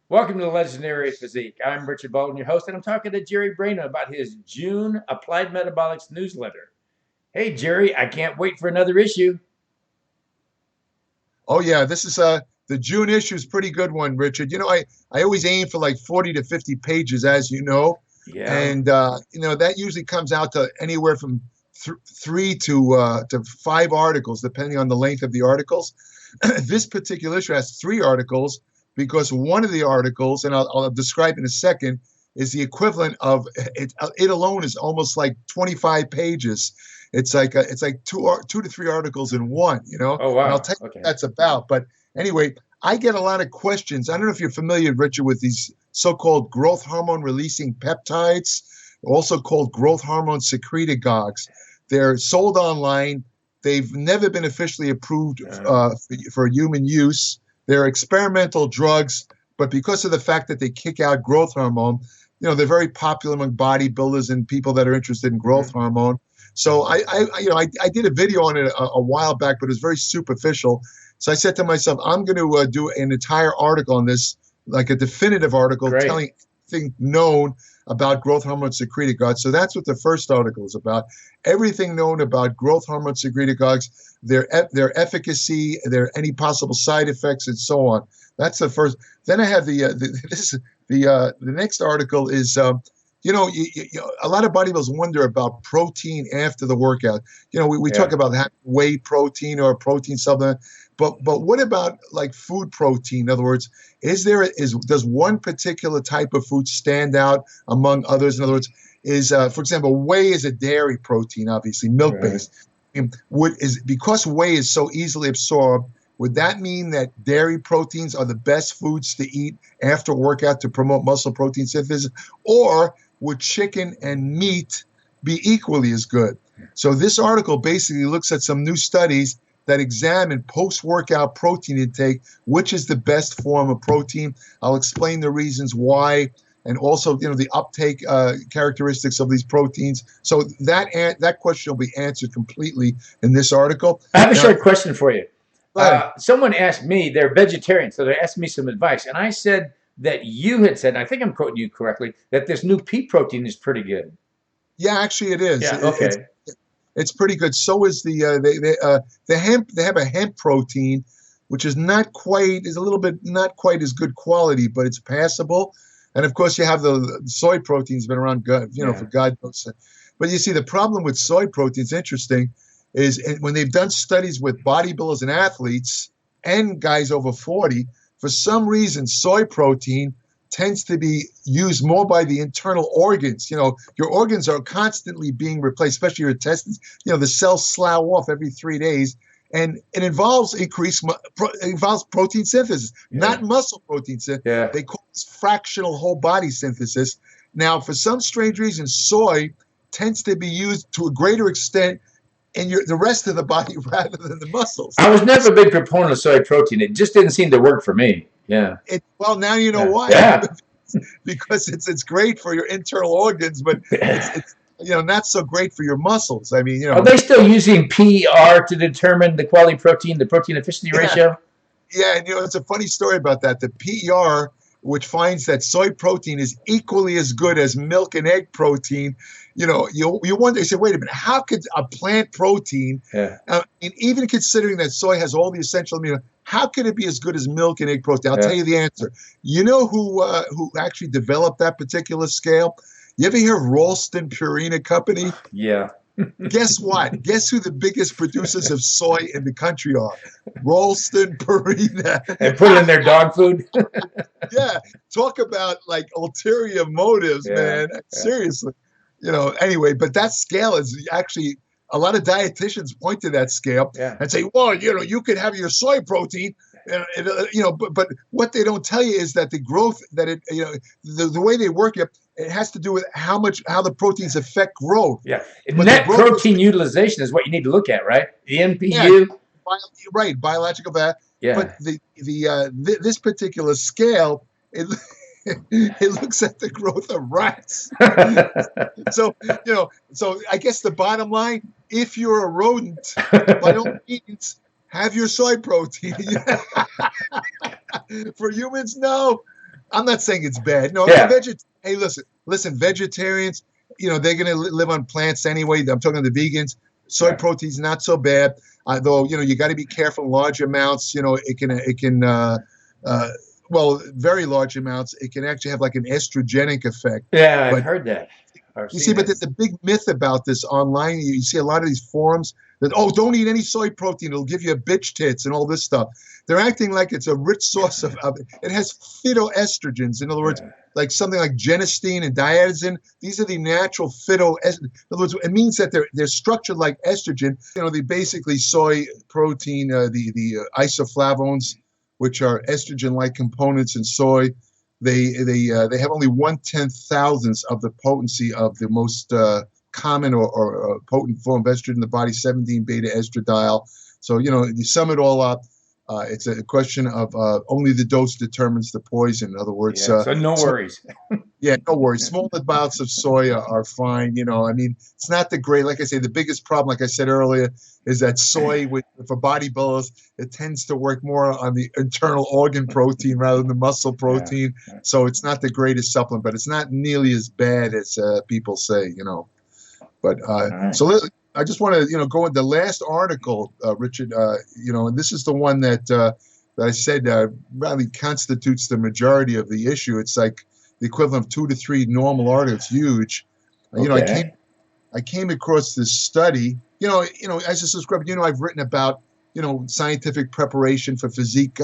Welcome to the Legendary Physique. I'm Richard Bolton, your host, and I'm talking to Jerry Braino about his June Applied Metabolics newsletter. Hey, Jerry, I can't wait for another issue. Oh yeah, this is the June issue is pretty good one, Richard. I always aim for like 40 to 50 pages, as you know, Yeah. and that usually comes out to anywhere from three to five articles, depending on the length of the articles. This particular issue has three articles because one of the articles, and I'll describe in a second, is the equivalent of it. It alone is almost like 25 pages. It's like two to three articles in one, Oh, and I'll wow. tell you what Okay. that's about. But anyway, I get a lot of questions. I don't know if you're familiar, Richard, with these so-called growth hormone releasing peptides, also called growth hormone secretagogues. They're sold online. They've never been officially approved for human use. They're experimental drugs, but because of the fact that they kick out growth hormone, they're very popular among bodybuilders and people that are interested in growth Mhm. hormone. So I did a video on it a while back, but it was very superficial. So I said to myself, I'm going to do an entire article on this, like a definitive article Great. telling everything known about growth hormone secretagogues. So that's what the first article is about. Everything known about growth hormone secretagogues, their efficacy, their any possible side effects, and so on. That's the first. Then I have the next article is a lot of bodybuilders wonder about protein after the workout. We talk Yeah. about whey protein or protein supplement, but what about like food protein? In other words, does one particular type of food stand out among others? In other words, for example, whey is a dairy protein, obviously milk Right. based. Because whey is so easily absorbed, would that mean that dairy proteins are the best foods to eat after workout to promote muscle protein synthesis? Or would chicken and meat be equally as good? So this article basically looks at some new studies that examine post-workout protein intake, which is the best form of protein. I'll explain the reasons why, and also the uptake characteristics of these proteins. So that question will be answered completely in this article. I have a Now, short question for you. go ahead. Someone asked me, they're vegetarian, so they asked me some advice. And I said that you had said, and I think I'm quoting you correctly, that this new pea protein is pretty good. Yeah, actually, it is. Yeah. Okay. It's pretty good. So is the hemp. They have a hemp protein, which is a little bit not quite as good quality, but it's passable. And of course, you have the soy protein's been around, for Yeah. God knows. But you see, the problem with soy protein, it's interesting, is when they've done studies with bodybuilders and athletes and guys over 40, for some reason, soy protein tends to be used more by the internal organs. Your organs are constantly being replaced, especially your intestines. The cells slough off every 3 days, and it involves protein synthesis, Yeah. not muscle protein synthesis. Yeah. They call this fractional whole body synthesis. Now, for some strange reason, soy tends to be used to a greater extent in the rest of the body rather than the muscles. I was never a big proponent of soy protein. It just didn't seem to work for me. Yeah. Well, now you know Yeah. why. Yeah. Because it's great for your internal organs, but it's not so great for your muscles. I mean, Are they still using PR to determine the quality protein, the protein efficiency yeah, ratio? yeah, and it's a funny story about that. The PER, which finds that soy protein is equally as good as milk and egg protein, you wonder. You say, wait a minute, how could a plant protein, Yeah. and even considering that soy has all the essential amino, how could it be as good as milk and egg protein? I'll tell you the answer. You know who actually developed that particular scale? You ever hear of Ralston Purina Company? Yeah. Guess what? Guess who the biggest producers of soy in the country are? Ralston Purina. And put it in their dog food. Yeah, talk about like ulterior motives, Yeah. man. Yeah. Seriously. Anyway, but that scale is actually a lot of dietitians point to that scale Yeah. and say, well, you could have your soy protein, but what they don't tell you is that the growth that the way they work it has to do with how the proteins affect growth. Yeah. But the Net growth protein utilization is what you need to look at, right? The yeah, NPU. right, biological that. Yeah. But this particular scale, it it looks at the growth of rats. So I guess the bottom line, if you're a rodent, by all means, have your soy protein. For humans, no. I'm not saying it's bad. No, Yeah. Hey, listen, vegetarians, they're going to live on plants anyway. I'm talking to the vegans. Soy protein's not so bad, though. You got to be careful in large amounts. Well, very large amounts. It can actually have like an estrogenic effect. Yeah, I've But heard that. you see, but the big myth about this online, you see a lot of these forums that, oh, don't eat any soy protein. It'll give you bitch tits and all this stuff. They're acting like it's a rich source of it has phytoestrogens. In other words, like something like genistein and diazin. These are the natural phytoestrogens. In other words, it means that they're structured like estrogen. They basically soy protein, the isoflavones, which are estrogen-like components in soy. They have only 1/10,000th of the potency of the most common or potent form of estrogen in the body, 17-beta estradiol. So you sum it all up. It's a question of only the dose determines the poison. In other words, so no worries. Yeah, no worries. Small amounts of soy are fine. I mean, it's not the great. Like I say, the biggest problem, like I said earlier, is that soy for bodybuilders, it tends to work more on the internal organ protein rather than the muscle protein. Yeah. So it's not the greatest supplement, but it's not nearly as bad as people say. But so I just want to go in the last article, Richard. And this is the one that I said really constitutes the majority of the issue. It's like the equivalent of 2 to 3 normal articles. It's huge. Okay. I came across this study. As a subscriber, I've written about scientific preparation for physique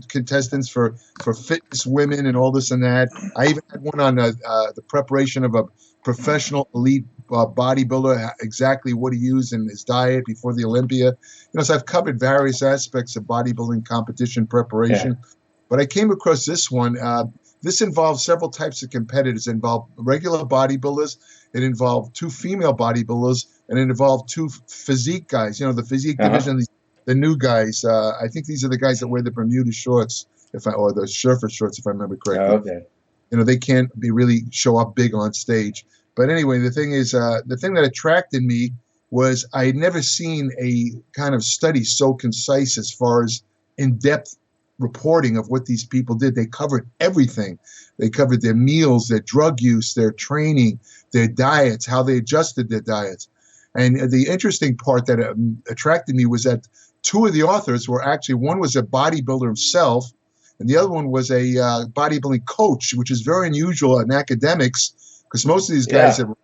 contestants, for fitness women, and all this and that. I even had one on the preparation of a professional elite bodybuilder, exactly what he used in his diet before the Olympia. So I've covered various aspects of bodybuilding competition preparation. Yeah. But I came across this one. This involves several types of competitors. It involved regular bodybuilders. It involved 2 female bodybuilders, and it involved 2 physique guys. The physique division, the new guys. I think these are the guys that wear the Bermuda shorts, or the surfer shorts, if I remember correctly. Okay. They can't really show up big on stage. But anyway, the thing is, the thing that attracted me was I had never seen a kind of study so concise as far as in-depth reporting of what these people did. They covered everything. They covered their meals, their drug use, their training, their diets, how they adjusted their diets. And the interesting part that attracted me was that 2 of the authors were actually, one was a bodybuilder himself, and the other one was a bodybuilding coach, which is very unusual in academics, because most of these guys have,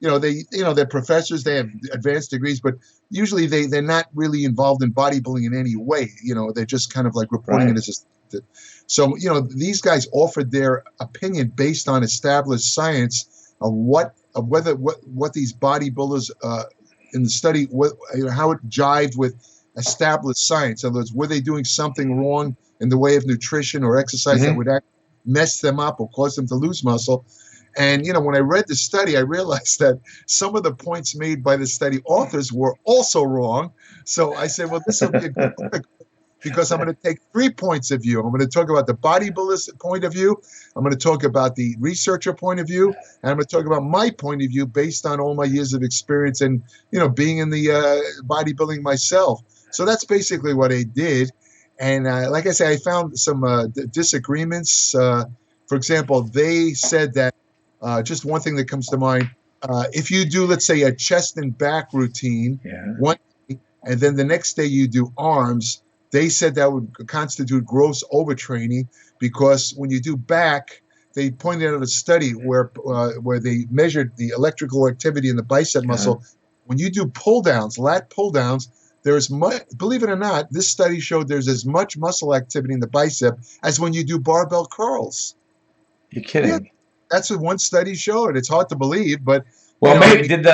they're professors, they have advanced degrees, but usually they're not really involved in bodybuilding in any way. They're just kind of like reporting it as a. So these guys offered their opinion based on established science of what these bodybuilders in the study, how it jived with established science. In other words, were they doing something wrong in the way of nutrition or exercise that would mess them up or cause them to lose muscle? And, when I read the study, I realized that some of the points made by the study authors were also wrong. So I said, well, this will be a good article, because I'm going to take 3 points of view. I'm going to talk about the bodybuilder's point of view. I'm going to talk about the researcher point of view. And I'm going to talk about my point of view based on all my years of experience and, being in the bodybuilding myself. So that's basically what I did. And like I said, I found some disagreements. For example, they said that just one thing that comes to mind, if you do, let's say, a chest and back routine, one day, and then the next day you do arms, they said that would constitute gross overtraining, because when you do back, they pointed out a study where they measured the electrical activity in the bicep muscle. When you do pull downs, lat pull downs, there's much, believe it or not, this study showed there's as much muscle activity in the bicep as when you do barbell curls. You're kidding. Yeah, that's what one study showed. It's hard to believe, but well, maybe did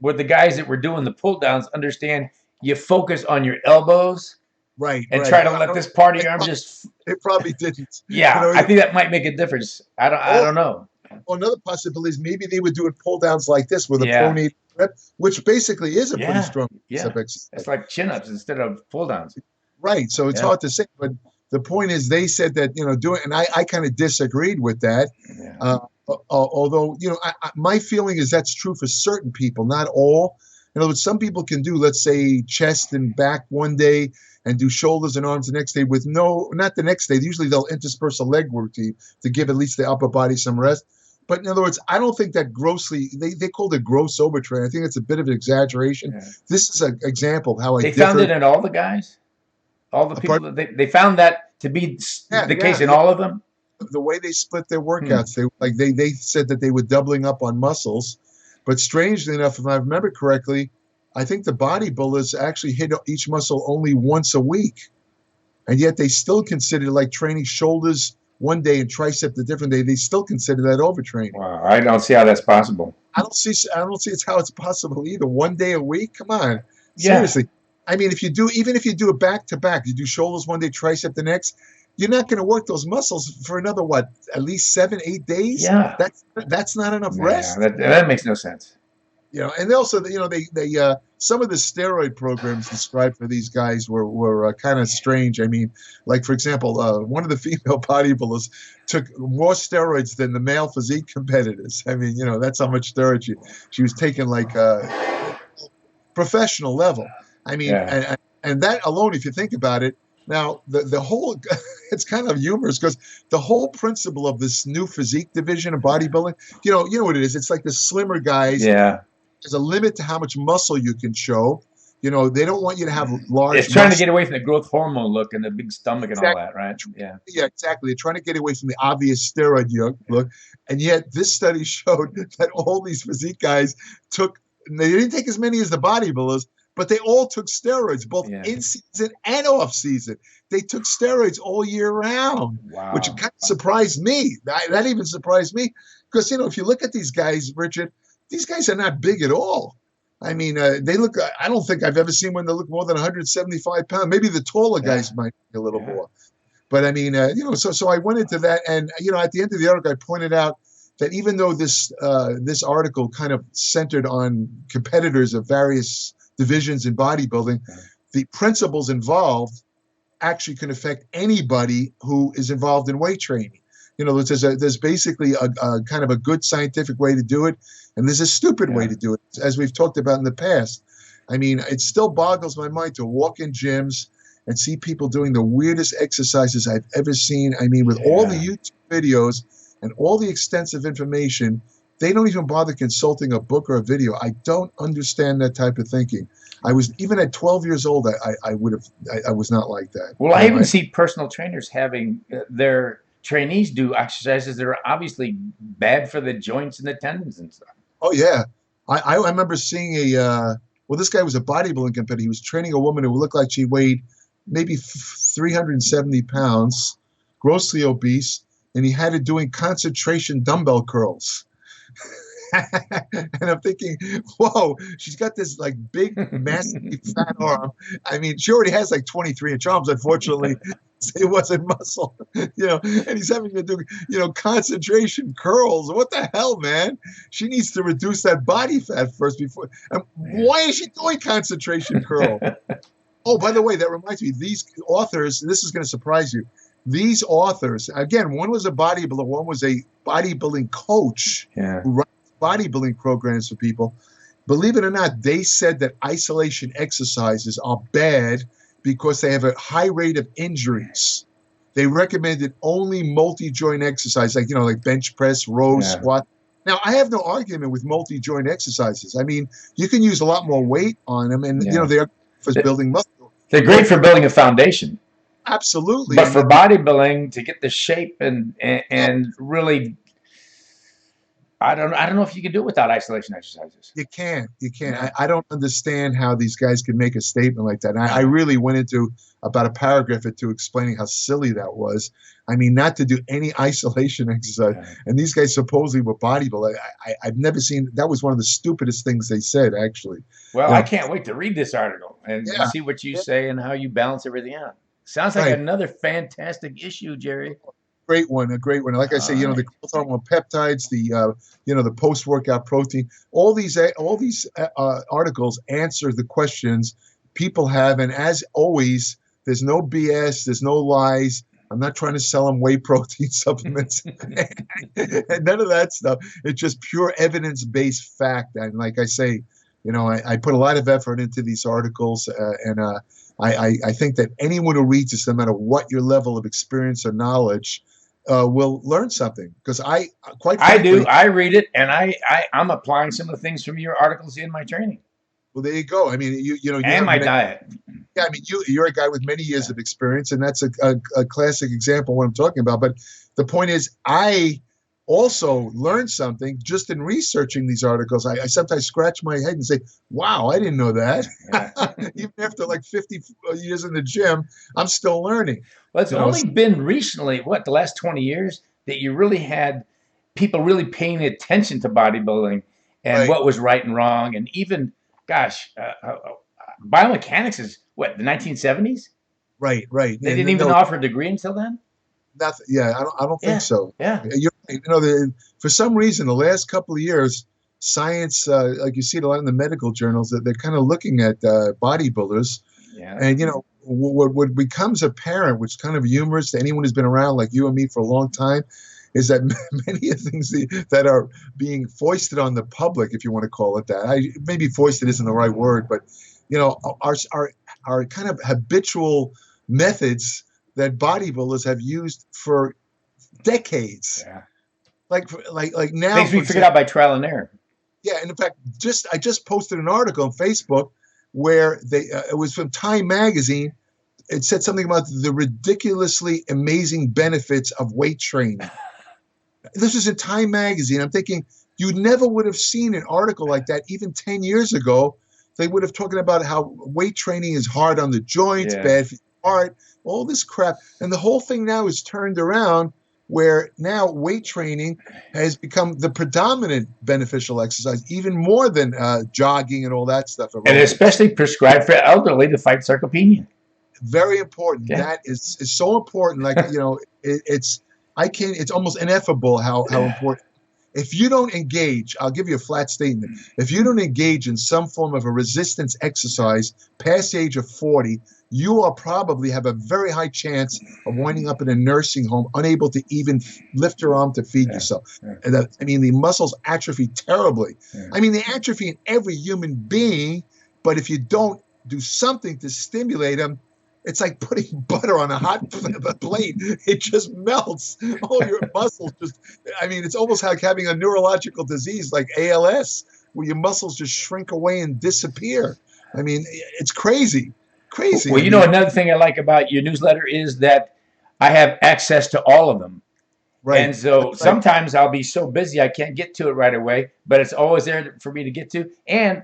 were the guys that were doing the pull downs understand you focus on your elbows, right, and try to let this part of your arm just. It probably didn't. Yeah, I think that might make a difference. I don't know. Well, another possibility is maybe they were doing pull downs like this with a pronated rep, which basically is a pretty strong exercise. It's like chin ups instead of pull downs. Right. So it's hard to say, but the point is, they said that doing, and I kind of disagreed with that. Yeah. Although my feeling is that's true for certain people, not all. In other words, some people can do, let's say, chest and back one day and do shoulders and arms the next day with not the next day. Usually they'll intersperse a leg routine to give at least the upper body some rest. But in other words, I don't think that grossly, they called it gross overtraining. I think it's a bit of an exaggeration. Yeah. This is an example of how they found it in all the guys? All the people, they found that to be the case in all of them? The way they split their workouts, they said that they were doubling up on muscles. But strangely enough, if I remember correctly, I think the bodybuilders actually hit each muscle only once a week. And yet they still consider like training shoulders one day and tricep the different day. They still consider that overtraining. Wow, I don't see how that's possible. I don't see it's how it's possible either. One day a week? Come on. Seriously. Yeah. I mean, even if you do it back to back, you do shoulders one day, tricep the next, you're not going to work those muscles for another, what, at least 7-8 days? Yeah. That's not enough rest. That makes no sense. You know, and also, you know, they some of the steroid programs described for these guys were kind of strange. I mean, like, for example, one of the female bodybuilders took more steroids than the male physique competitors. I mean, you know, that's how much steroid she was taking, like professional level. I mean, and that alone, if you think about it, now the whole, it's kind of humorous because the whole principle of this new physique division of bodybuilding, you know what it is? It's like the slimmer guys. Yeah. There's a limit to how much muscle you can show. You know, they don't want you to have large. It's trying to get away from the growth hormone look and the big stomach and all that, right? Yeah. Yeah, exactly. They're trying to get away from the obvious steroid look. And yet this study showed that all these physique guys they didn't take as many as the bodybuilders, but they all took steroids, both in season and off season. They took steroids all year round, which kind of surprised me. That even surprised me because, you know, if you look at these guys, Richard, these guys are not big at all. I mean, they look, I don't think I've ever seen one that look more than 175 pounds. Maybe the taller guys might be a little more. But I mean, you know, so I went into that. And, you know, at the end of the article, I pointed out that even though this article kind of centered on competitors of various divisions in bodybuilding, the principles involved actually can affect anybody who is involved in weight training. You know, there's basically a kind of a good scientific way to do it, and there's a stupid way to do it, as we've talked about in the past. I mean, it still boggles my mind to walk in gyms and see people doing the weirdest exercises I've ever seen. I mean, with all the YouTube videos and all the extensive information, they don't even bother consulting a book or a video. I don't understand that type of thinking. I was, even at 12 years old, I was not like that. Well, I even see personal trainers having their trainees do exercises that are obviously bad for the joints and the tendons and stuff. Oh, yeah. I remember seeing this guy was a bodybuilding competitor. He was training a woman who looked like she weighed maybe 370 pounds, grossly obese, and he had her doing concentration dumbbell curls. And I'm thinking, whoa, she's got this like big, massive, fat arm. I mean, she already has like 23-inch arms, unfortunately. It wasn't muscle, you know, and he's having to do, you know, concentration curls. What the hell, man? She needs to reduce that body fat first before. And why is she doing concentration curl? Oh, by the way, that reminds me, these authors, this is going to surprise you. These authors, again, one was a bodybuilder, one was a bodybuilding coach who runs bodybuilding programs for people. Believe it or not, they said that isolation exercises are bad because they have a high rate of injuries. They recommended only multi-joint exercise, like, you know, like bench press, rows, squat. Now, I have no argument with multi-joint exercises. I mean, you can use a lot more weight on them, and, you know, they're for building muscle. They're great for building a foundation. Absolutely. But for bodybuilding, to get the shape and really, I don't know if you can do it without isolation exercises. You can. I don't understand how these guys can make a statement like that. And I really went into about a paragraph or two explaining how silly that was. I mean, not to do any isolation exercise. And these guys supposedly were bodybuilders. I've never seen, that was one of the stupidest things they said, actually. Well, I can't wait to read this article and see what you say and how you balance everything out. Sounds like another fantastic issue, Jerry. Great one, a great one. Like I say, you know, the growth hormone peptides, the you know, the post-workout protein, all these articles answer the questions people have, and as always, there's no BS, there's no lies. I'm not trying to sell them whey protein supplements, and none of that stuff. It's just pure evidence-based fact. And like I say, I put a lot of effort into these articles, and I think that anyone who reads this, no matter what your level of experience or knowledge, will learn something. Because quite I do. frankly, I read it, and I'm applying some of the things from your articles in my training well, there you go. I mean, you and have my diet. yeah, I mean, you're a guy with many years of experience, and that's a classic example of what I'm talking about. But the point is, I also learned something just in researching these articles. I sometimes scratch my head and say, "Wow, I didn't know that." Yeah. Even after like 50 years in the gym, I'm still learning. Well, it's You know, only been recently, the last 20 years, that you really had people really paying attention to bodybuilding and right, what was right and wrong. And even, gosh, biomechanics is what, the 1970s? right. They And didn't even no, offer a degree until then? nothing. Yeah, I don't think Yeah, so. yeah, For some reason, the last couple of years, science, like you see it a lot in the medical journals, that they're kind of looking at bodybuilders. yeah. And what becomes apparent, which is kind of humorous to anyone who's been around like you and me for a long time, is that many of the things that are being foisted on the public, if you want to call it that, maybe foisted isn't the right word, but are kind of habitual methods that bodybuilders have used for decades. Yeah. Like now, Things for we figured example, out by trial and error. yeah. And in fact, I just posted an article on Facebook where it was from Time Magazine. It said something about the ridiculously amazing benefits of weight training. This is in Time Magazine. I'm thinking you never would have seen an article like that even 10 years ago. They would have talking about how weight training is hard on the joints, Yeah. bad for the heart, all this crap. And the whole thing now is turned around where now weight training has become the predominant beneficial exercise, even more than jogging and all that stuff. And especially prescribed for elderly to fight sarcopenia. Very important. Yeah. That is so important. Like, it's almost ineffable how important. If you don't engage, I'll give you a flat statement. If you don't engage in some form of a resistance exercise past the age of 40, you are probably have a very high chance of winding up in a nursing home, unable to even lift your arm to feed yourself. Yeah. And the muscles atrophy terribly. Yeah. I mean, they atrophy in every human being, but if you don't do something to stimulate them, it's like putting butter on a hot plate. It just melts. All your muscles it's almost like having a neurological disease like ALS, where your muscles just shrink away and disappear. I mean, it's crazy. Crazy. Well, another thing I like about your newsletter is that I have access to all of them. Right. And so sometimes I'll be so busy I can't get to it right away, but it's always there for me to get to. And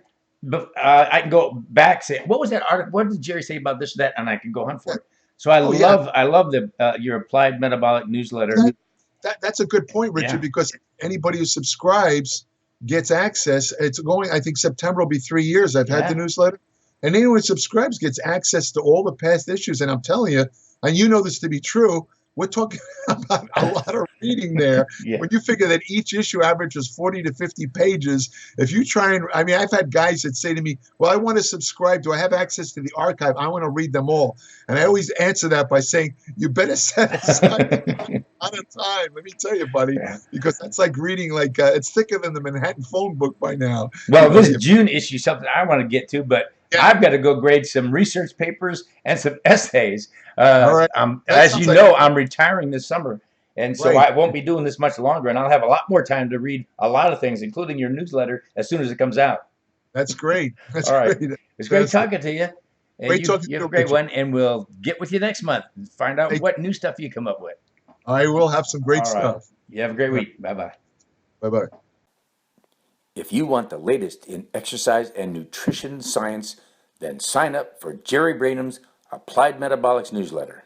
I can go back, say, what was that article? What did Jerry say about this or that? And I can go hunt for it. So I love your applied metabolic newsletter. That's a good point, Richard, because anybody who subscribes gets access. It's going, I think September will be 3 years. I've had the newsletter. And anyone who subscribes gets access to all the past issues. And I'm telling you, and you know this to be true, we're talking about a lot of reading there. Yeah. When you figure that each issue averages 40 to 50 pages, if you try and, I've had guys that say to me, well, I want to subscribe. Do I have access to the archive? I want to read them all. And I always answer that by saying, you better set aside a lot of time. Let me tell you, buddy, because that's like reading, it's thicker than the Manhattan phone book by now. Well, this June issue is something I want to get to, but I've got to go grade some research papers and some essays. All right. As you know, I'm retiring this summer, and so I won't be doing this much longer, and I'll have a lot more time to read a lot of things, including your newsletter, as soon as it comes out. That's great. That's all right. Great. It's great talking to you. And great talking to you. You have a great one, and we'll get with you next month and find out what new stuff you come up with. I will have some great stuff. You have a great week. Bye-bye. Bye-bye. If you want the latest in exercise and nutrition science, then sign up for Jerry Brainham's Applied Metabolics newsletter.